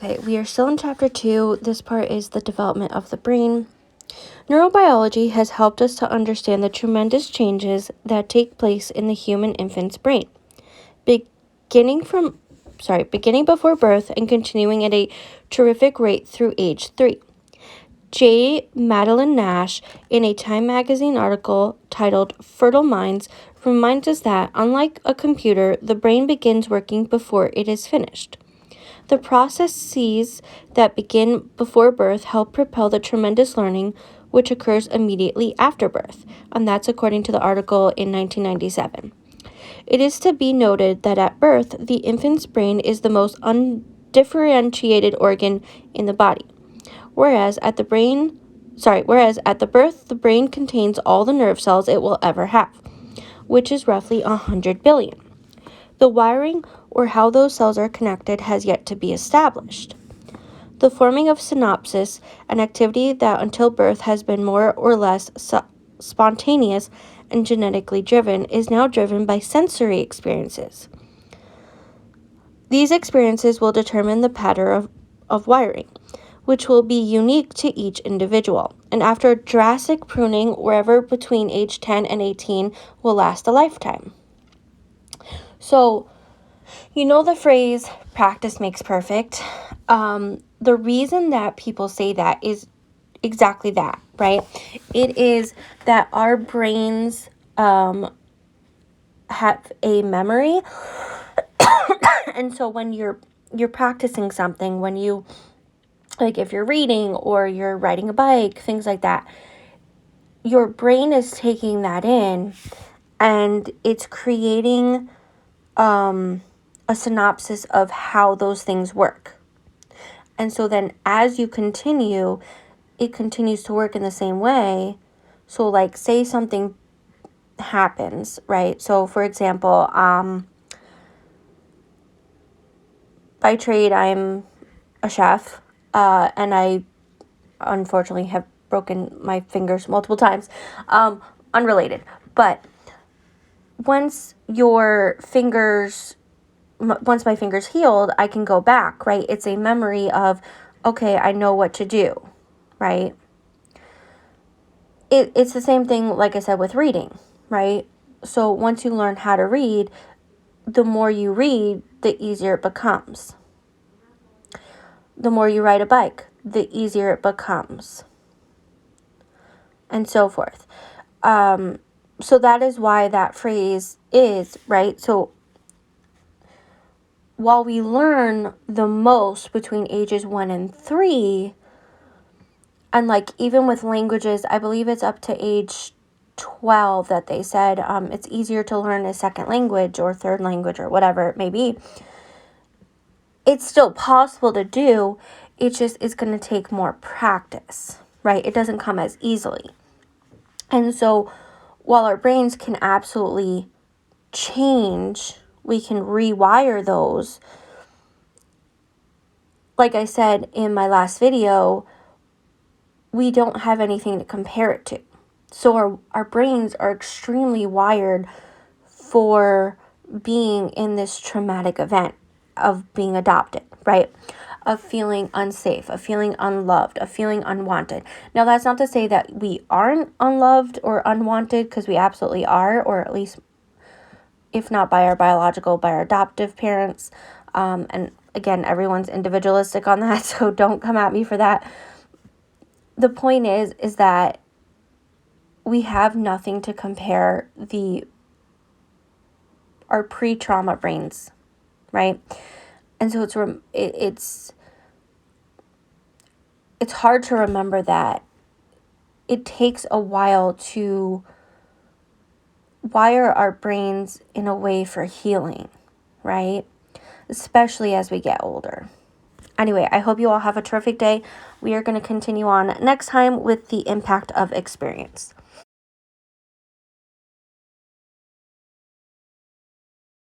Okay, we are still in chapter 2. This part is the development of the brain. Neurobiology has helped us to understand the tremendous changes that take place in the human infant's brain, beginning before birth and continuing at a terrific rate through age 3. J. Madeline Nash, in a Time magazine article titled Fertile Minds, reminds us that, unlike a computer, the brain begins working before it is finished. The processes that begin before birth help propel the tremendous learning which occurs immediately after birth, and that's according to the article in 1997. It is to be noted that at birth, the infant's brain is the most undifferentiated organ in the body, whereas at the birth, the brain contains all the nerve cells it will ever have, which is roughly 100 billion. The wiring or how those cells are connected has yet to be established. The forming of synapses, an activity that until birth has been more or less spontaneous and genetically driven, is now driven by sensory experiences. These experiences will determine the pattern of wiring, which will be unique to each individual, and after drastic pruning, wherever between age 10 and 18 will last a lifetime. So, you know the phrase, practice makes perfect? The reason that people say that is exactly that, right? It is that our brains have a memory. And so when you're practicing something, when you, like if you're reading or you're riding a bike, things like that, your brain is taking that in and it's creating a synopsis of how those things work. And so then as you continue, it continues to work in the same way. So like say something happens, right? So for example, by trade, I'm a chef, and I unfortunately have broken my fingers multiple times, unrelated. But once my fingers healed, I can go back, right? It's a memory of, okay, I know what to do, right? It's the same thing, like I said, with reading, right? So once you learn how to read, the more you read, the easier it becomes. The more you ride a bike, the easier it becomes. And so forth. So that is why that phrase is, right? So while we learn the most between ages 1 and 3, and like even with languages, I believe it's up to age 12 that they said it's easier to learn a second language or third language or whatever it may be. It's still possible to do. It's going to take more practice, right? It doesn't come as easily. And so while our brains can absolutely change, we can rewire those. Like I said in my last video, we don't have anything to compare it to. So our brains are extremely wired for being in this traumatic event of being adopted, right? Of feeling unsafe, of feeling unloved, of feeling unwanted. Now, that's not to say that we aren't unloved or unwanted, because we absolutely are, or at least, if not by our biological, by our adoptive parents. And again, everyone's individualistic on that, so don't come at me for that. The point is that we have nothing to compare our pre-trauma brains, right? And so it's hard to remember that it takes a while to wire our brains in a way for healing, right? Especially as we get older. Anyway, I hope you all have a terrific day. We are going to continue on next time with the impact of experience.